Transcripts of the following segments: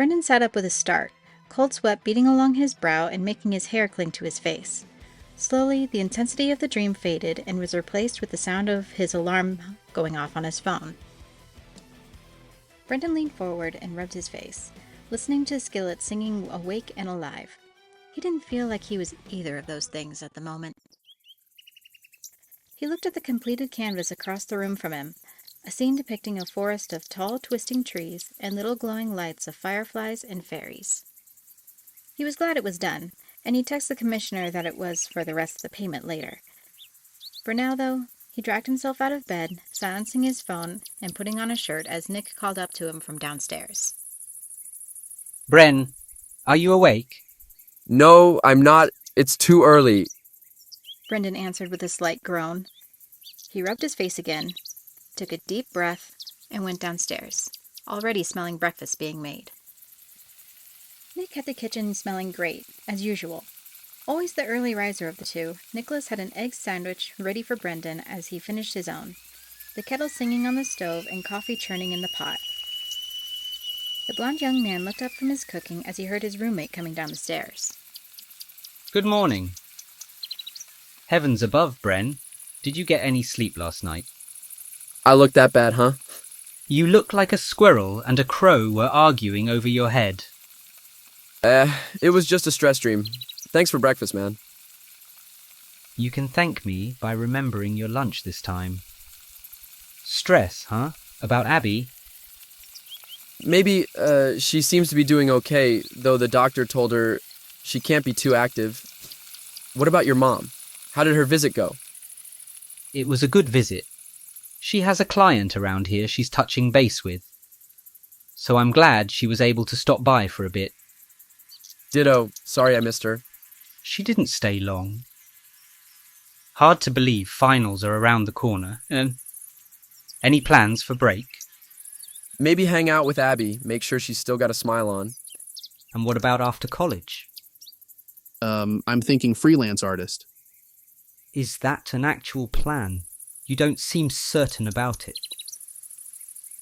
Brendan sat up with a start, cold sweat beating along his brow and making his hair cling to his face. Slowly, the intensity of the dream faded and was replaced with the sound of his alarm going off on his phone. Brendan leaned forward and rubbed his face, listening to Skillet singing Awake and Alive. He didn't feel like he was either of those things at the moment. He looked at the completed canvas across the room from him, a scene depicting a forest of tall, twisting trees and little glowing lights of fireflies and fairies. He was glad it was done, and he texted the commissioner that it was for the rest of the payment later. For now, though, he dragged himself out of bed, silencing his phone and putting on a shirt as Nick called up to him from downstairs. Bren, are you awake? No, I'm not. It's too early. Brendan answered with a slight groan. He rubbed his face again, took a deep breath, and went downstairs, already smelling breakfast being made. Nick had the kitchen smelling great, as usual. Always the early riser of the two, Nicholas had an egg sandwich ready for Brendan as he finished his own, the kettle singing on the stove and coffee churning in the pot. The blond young man looked up from his cooking as he heard his roommate coming down the stairs. Good morning. Heavens above, Bren. Did you get any sleep last night? I look that bad, huh? You look like a squirrel and a crow were arguing over your head. It was just a stress dream. Thanks for breakfast, man. You can thank me by remembering your lunch this time. Stress, huh? About Abby? Maybe, she seems to be doing okay, though the doctor told her she can't be too active. What about your mom? How did her visit go? It was a good visit. She has a client around here she's touching base with. So I'm glad she was able to stop by for a bit. Ditto. Sorry I missed her. She didn't stay long. Hard to believe finals are around the corner. Any plans for break? Maybe hang out with Abby, make sure she's still got a smile on. And what about after college? I'm thinking freelance artist. Is that an actual plan? You don't seem certain about it.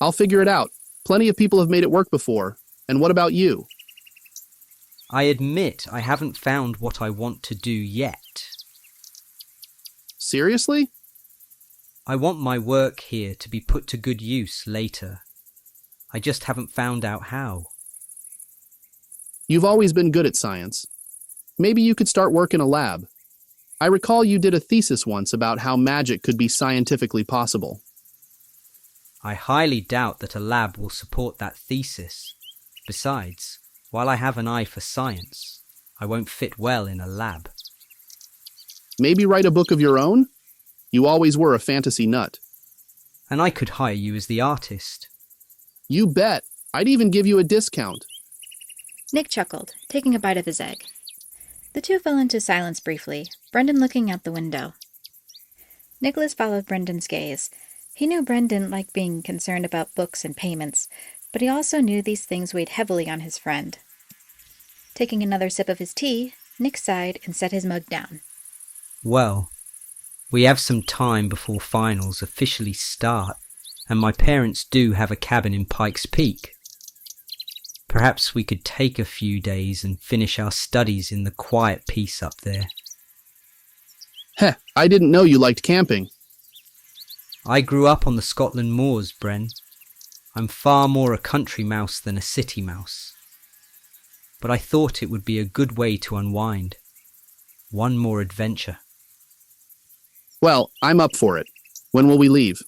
I'll figure it out. Plenty of people have made it work before. And what about you? I admit I haven't found what I want to do yet. Seriously? I want my work here to be put to good use later. I just haven't found out how. You've always been good at science. Maybe you could start work in a lab. I recall you did a thesis once about how magic could be scientifically possible. I highly doubt that a lab will support that thesis. Besides, while I have an eye for science, I won't fit well in a lab. Maybe write a book of your own? You always were a fantasy nut. And I could hire you as the artist. You bet. I'd even give you a discount. Nick chuckled, taking a bite of his egg. The two fell into silence briefly, Brendan looking out the window. Nicholas followed Brendan's gaze. He knew Brendan liked being concerned about books and payments, but he also knew these things weighed heavily on his friend. Taking another sip of his tea, Nick sighed and set his mug down. Well, we have some time before finals officially start, and my parents do have a cabin in Pikes Peak. Perhaps we could take a few days and finish our studies in the quiet peace up there. Heh, I didn't know you liked camping. I grew up on the Scotland moors, Bren. I'm far more a country mouse than a city mouse. But I thought it would be a good way to unwind. One more adventure. Well, I'm up for it. When will we leave?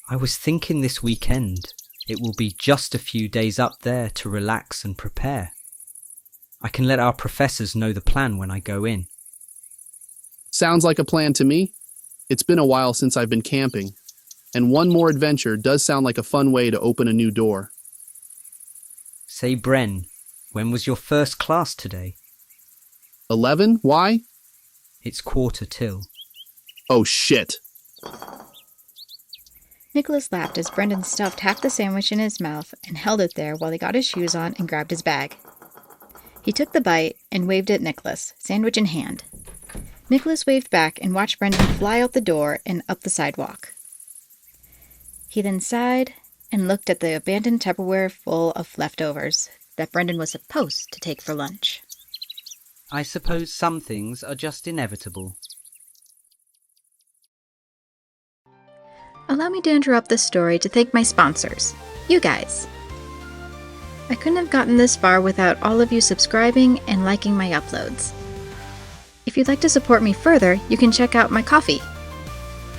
I was thinking this weekend. It will be just a few days up there to relax and prepare. I can let our professors know the plan when I go in. Sounds like a plan to me. It's been a while since I've been camping, and one more adventure does sound like a fun way to open a new door. Say, Bren, when was your first class today? 11? Why? It's 1:45. Oh, shit. Nicholas laughed as Brendan stuffed half the sandwich in his mouth and held it there while he got his shoes on and grabbed his bag. He took the bite and waved at Nicholas, sandwich in hand. Nicholas waved back and watched Brendan fly out the door and up the sidewalk. He then sighed and looked at the abandoned Tupperware full of leftovers that Brendan was supposed to take for lunch. I suppose some things are just inevitable. Allow me to interrupt this story to thank my sponsors, you guys. I couldn't have gotten this far without all of you subscribing and liking my uploads. If you'd like to support me further, you can check out my Ko-fi.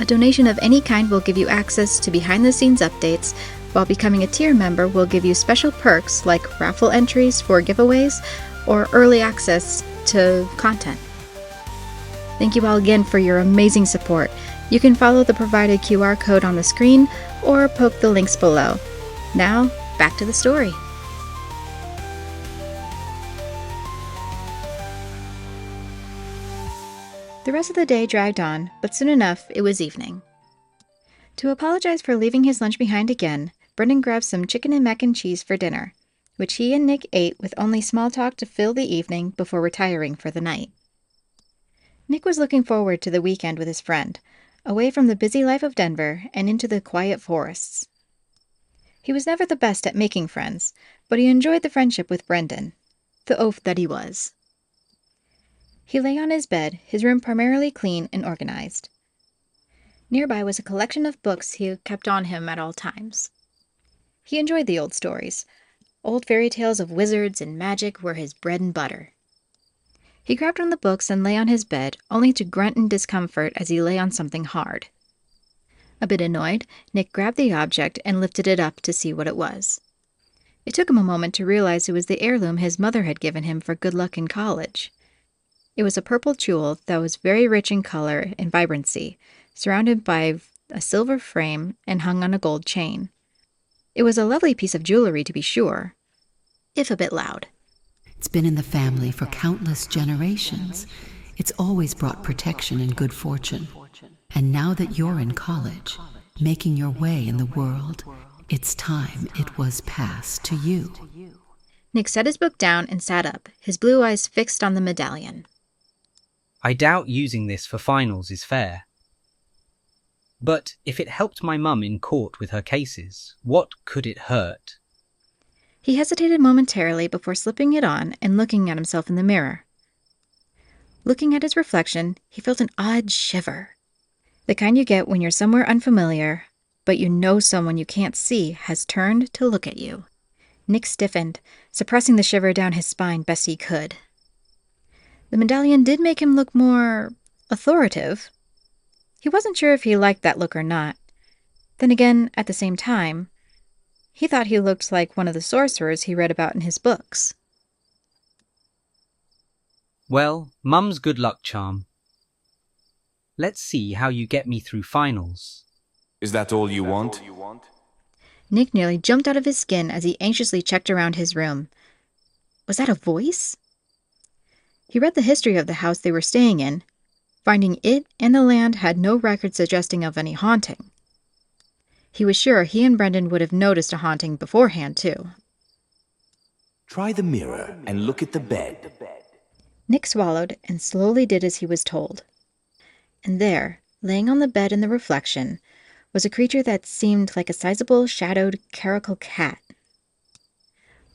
A donation of any kind will give you access to behind-the-scenes updates, while becoming a tier member will give you special perks like raffle entries for giveaways or early access to content. Thank you all again for your amazing support. You can follow the provided QR code on the screen or poke the links below. Now, back to the story. The rest of the day dragged on, but soon enough it was evening. To apologize for leaving his lunch behind again, Brendan grabbed some chicken and mac and cheese for dinner, which he and Nick ate with only small talk to fill the evening before retiring for the night. Nick was looking forward to the weekend with his friend, away from the busy life of Denver and into the quiet forests. He was never the best at making friends, but he enjoyed the friendship with Brendan, the oaf that he was. He lay on his bed, his room primarily clean and organized. Nearby was a collection of books he kept on him at all times. He enjoyed the old stories. Old fairy tales of wizards and magic were his bread and butter. He grabbed one of the books and lay on his bed, only to grunt in discomfort as he lay on something hard. A bit annoyed, Nick grabbed the object and lifted it up to see what it was. It took him a moment to realize it was the heirloom his mother had given him for good luck in college. It was a purple jewel that was very rich in color and vibrancy, surrounded by a silver frame and hung on a gold chain. It was a lovely piece of jewelry, to be sure, if a bit loud. It's been in the family for countless generations. It's always brought protection and good fortune. And now that you're in college, making your way in the world, it's time it was passed to you. Nick set his book down and sat up, his blue eyes fixed on the medallion. I doubt using this for finals is fair. But if it helped my mum in court with her cases, what could it hurt? He hesitated momentarily before slipping it on and looking at himself in the mirror. Looking at his reflection, he felt an odd shiver. The kind you get when you're somewhere unfamiliar, but you know someone you can't see has turned to look at you. Nick stiffened, suppressing the shiver down his spine best he could. The medallion did make him look more authoritative. He wasn't sure if he liked that look or not. Then again, at the same time, he thought he looked like one of the sorcerers he read about in his books. Well, Mum's good luck charm. Let's see how you get me through finals. Is that all you want? Nick nearly jumped out of his skin as he anxiously checked around his room. Was that a voice? He read the history of the house they were staying in, finding it and the land had no record suggesting of any haunting. He was sure he and Brendan would have noticed a haunting beforehand, too. Try the mirror and look at the bed. Nick swallowed and slowly did as he was told. And there, laying on the bed in the reflection, was a creature that seemed like a sizable, shadowed caracal cat.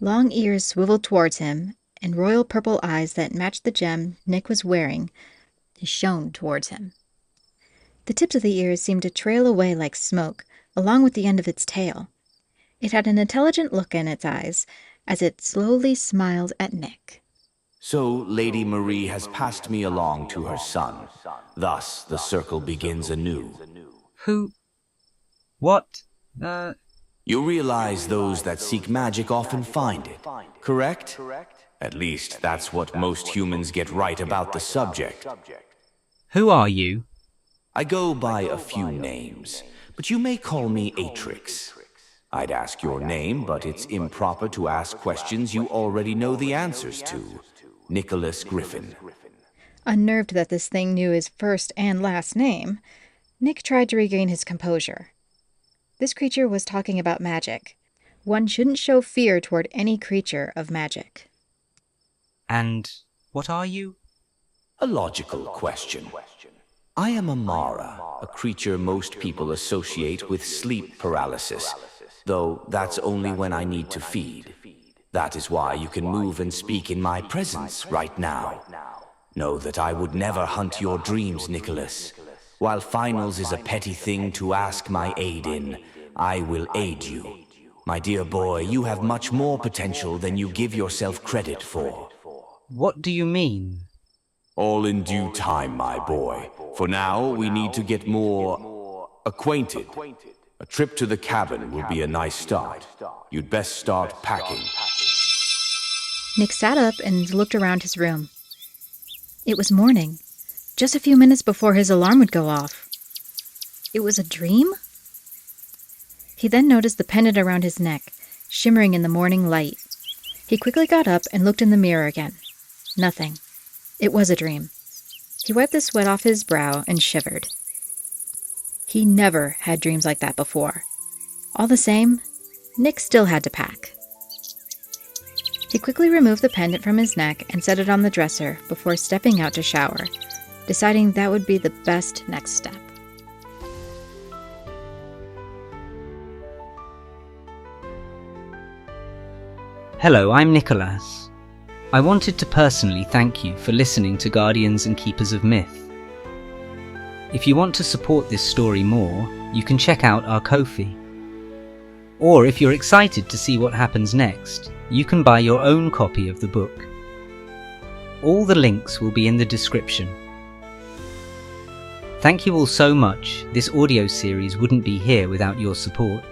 Long ears swiveled towards him, and royal purple eyes that matched the gem Nick was wearing shone towards him. The tips of the ears seemed to trail away like smoke, along with the end of its tail. It had an intelligent look in its eyes as it slowly smiled at Nick. So Lady Marie has passed me along to her son. Thus the circle begins anew. Who? What? You realize those that seek magic often find it, correct? At least that's what most humans get right about the subject. Who are you? I go by a few names, but you may call me Atrix. I'd ask your name, but it's improper to ask questions you already know the answers to. Nicholas Griffin. Unnerved that this thing knew his first and last name, Nick tried to regain his composure. This creature was talking about magic. One shouldn't show fear toward any creature of magic. And what are you? A logical question. I am a Mara, a creature most people associate with sleep paralysis. though that's only when I need to feed. That is why you can move and speak in my presence right now. Know that I would never hunt your dreams, Nicholas. While finals is a petty thing to ask my aid in, I will aid you. My dear boy, you have much more potential than you give yourself credit for. What do you mean? All in due time, my boy. For now, we need to get more acquainted. A trip to the cabin will be a nice start. You'd best start packing. Nick sat up and looked around his room. It was morning, just a few minutes before his alarm would go off. It was a dream? He then noticed the pendant around his neck, shimmering in the morning light. He quickly got up and looked in the mirror again. Nothing. It was a dream. He wiped the sweat off his brow and shivered. He never had dreams like that before. All the same, Nick still had to pack. He quickly removed the pendant from his neck and set it on the dresser before stepping out to shower, deciding that would be the best next step. Hello, I'm Nicholas. I wanted to personally thank you for listening to Guardians and Keepers of Myth. If you want to support this story more, you can check out our Kofi. Or if you're excited to see what happens next, you can buy your own copy of the book. All the links will be in the description. Thank you all so much. This audio series wouldn't be here without your support.